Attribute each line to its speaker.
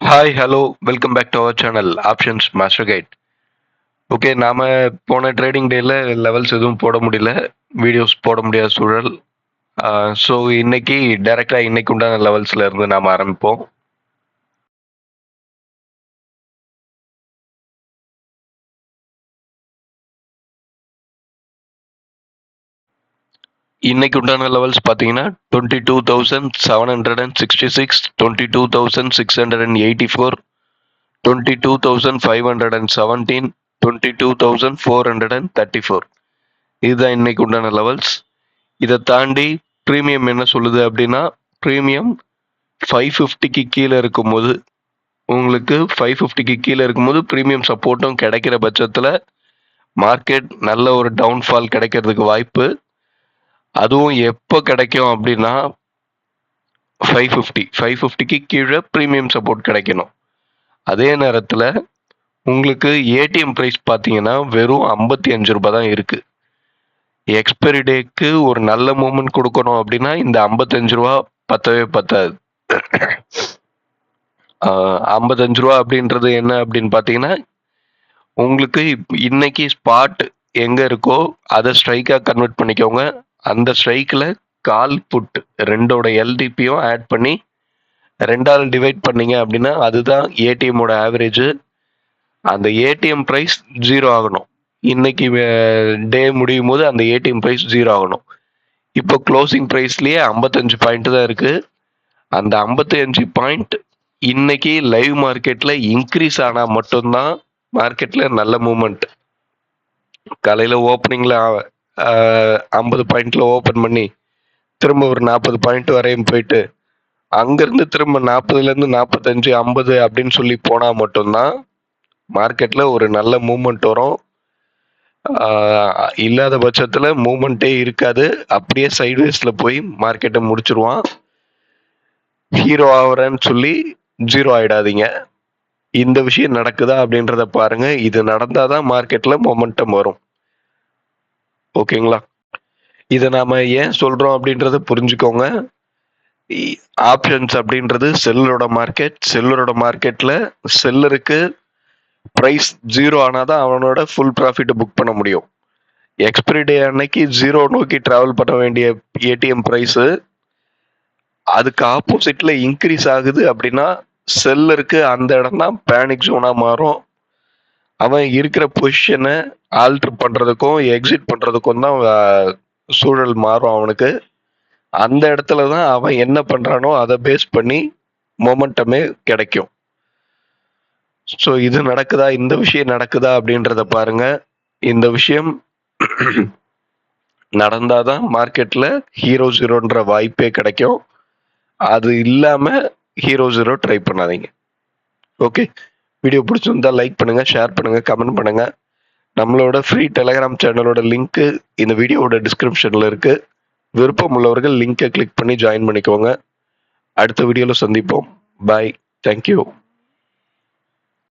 Speaker 1: Hi hello welcome back to our channel options master guide. Okay, நாம போன trading டேல levels எதுவும் போட முடியல, வீடியோஸ் போட முடியாத சூழல். ஸோ இன்னைக்கு டைரக்டா இன்னைக்கு உண்டான லெவல்ஸ்ல இருந்து நாம ஆரம்பிப்போம். இன்னைக்கு உண்டான லெவல்ஸ் பார்த்தீங்கன்னா 22,766, 22,684, 22,517, 22,434. இதுதான் இன்னைக்கு உண்டான லெவல்ஸ். இதை தாண்டி ப்ரீமியம் என்ன சொல்லுது அப்படின்னா, ப்ரீமியம் 550க்கு கீழே இருக்கும்போது, உங்களுக்கு 550க்கு கீழே இருக்கும்போது ப்ரீமியம் சப்போர்ட்டும் கிடைக்கிற பட்சத்தில் மார்க்கெட் நல்ல ஒரு டவுன்ஃபால் கிடைக்கிறதுக்கு வாய்ப்பு. அதுவும் எப்போ கிடைக்கும் அப்படின்னா 550க்கு கீழே ப்ரீமியம் சப்போர்ட் கிடைக்கணும். அதே நேரத்தில் உங்களுக்கு ஏடிஎம் ப்ரைஸ் பார்த்தீங்கன்னா வெறும் 55 ரூபாய் தான் இருக்குது. எக்ஸ்பைரி டேக்கு ஒரு நல்ல மூமெண்ட் கொடுக்கணும் அப்படின்னா இந்த 55 ரூபா பத்தவே பத்தாது. 55 ரூபா அப்படின்றது என்ன அப்படின்னு பார்த்தீங்கன்னா, உங்களுக்கு இன்னைக்கு ஸ்பாட் எங்கே இருக்கோ அதை ஸ்ட்ரைக்காக கன்வெர்ட் பண்ணிக்கோங்க. அந்த ஸ்ட்ரைக்கில் கால் புட் ரெண்டோட எல்டிபியும் ஆட் பண்ணி 2ஆல் டிவைட் பண்ணீங்க அப்படின்னா அதுதான் ஏடிஎம்மோட ஆவரேஜ். அந்த ஏடிஎம் ப்ரைஸ் 0 ஆகணும். இன்னைக்கு டே முடியும் போது அந்த ஏடிஎம் ப்ரைஸ் 0 ஆகணும். இப்போ க்ளோசிங் ப்ரைஸ்லேயே 55 பாயிண்ட் தான் இருக்கு. அந்த 55 பாயிண்ட் இன்னைக்கு லைவ் மார்க்கெட்ல இன்க்ரீஸ் ஆனா மட்டும்தான் மார்க்கெட்ல நல்ல மூமெண்ட். காலையில ஓப்பனிங்ல 50 பாயிண்ட்ல ஓப்பன் பண்ணி திரும்ப ஒரு 40 பாயிண்ட் வரையும் போயிட்டு அங்கிருந்து திரும்ப 40லேருந்து 45 50 அப்படின்னு சொல்லி போனா மட்டும்தான் மார்க்கெட்ல ஒரு நல்ல மூமெண்ட் வரும். இல்லாத பட்சத்துல மூமெண்ட்டே இருக்காது. அப்படியே சைட்வேஸ்ல போய் மார்க்கெட்டை முடிச்சிருவான். ஹீரோ ஆகுறேன்னு சொல்லி 0 ஆயிடாதீங்க. இந்த விஷயம் நடக்குதா அப்படின்றத பாருங்க. இது நடந்தாதான் மார்க்கெட்ல மொமெண்டம் வரும். ஓகேங்களா? இதை நாம ஏன் சொல்றோம் அப்படின்றத புரிஞ்சுக்கோங்க. ஆப்ஷன்ஸ் அப்படின்றது செல்லரோட மார்க்கெட். செல்லரோட மார்க்கெட்ல செல்லருக்கு பிரைஸ் 0 ஆனாதான் அவனோட ஃபுல் ப்ராஃபிட் புக் பண்ண முடியும். எக்ஸ்பைரி டே அன்னைக்கு 0 நோக்கி டிராவல் பண்ண வேண்டிய ஏடிஎம் பிரைஸ் அதுக்கு ஆப்போசிட்ல இன்க்ரீஸ் ஆகுது அப்படின்னா செல்லருக்கு அந்த இடம் தான் பேனிக் ஜோனா மாறும். அவன் இருக்கிற பொசிஷனை ஆல்டர் பண்றதுக்கும் எக்ஸிட் பண்றதுக்கும் தான் சூழல் மாறும் அவனுக்கு. அந்த இடத்துல தான் அவன் என்ன பண்றானோ அதை பேஸ் பண்ணி மொமெண்டமே கிடைக்கும். ஸோ இது நடக்குதா, இந்த விஷயம் நடக்குதா அப்படின்றத பாருங்க. இந்த விஷயம் நடந்தாதான் மார்க்கெட்ல ஹீரோ ஜீரோன்ற வாய்ப்பே கிடைக்கும். அது இல்லாம ஹீரோ ஜீரோ ட்ரை பண்ணாதீங்க. ஓகே, வீடியோ பிடிச்சிருந்தா லைக் பண்ணுங்க, ஷேர் பண்ணுங்க, கமெண்ட் பண்ணுங்க. நம்மளோட ஃப்ரீ டெலகிராம் சேனலோட லிங்க் இந்த வீடியோவோட டிஸ்கிரிப்ஷன்ல இருக்கு. விருப்பம் உள்ளவர்கள் லிங்கை கிளிக் பண்ணி ஜாயின் பண்ணிக்கோங்க. அடுத்த வீடியோல சந்திப்போம். பாய், தேங்க்யூ.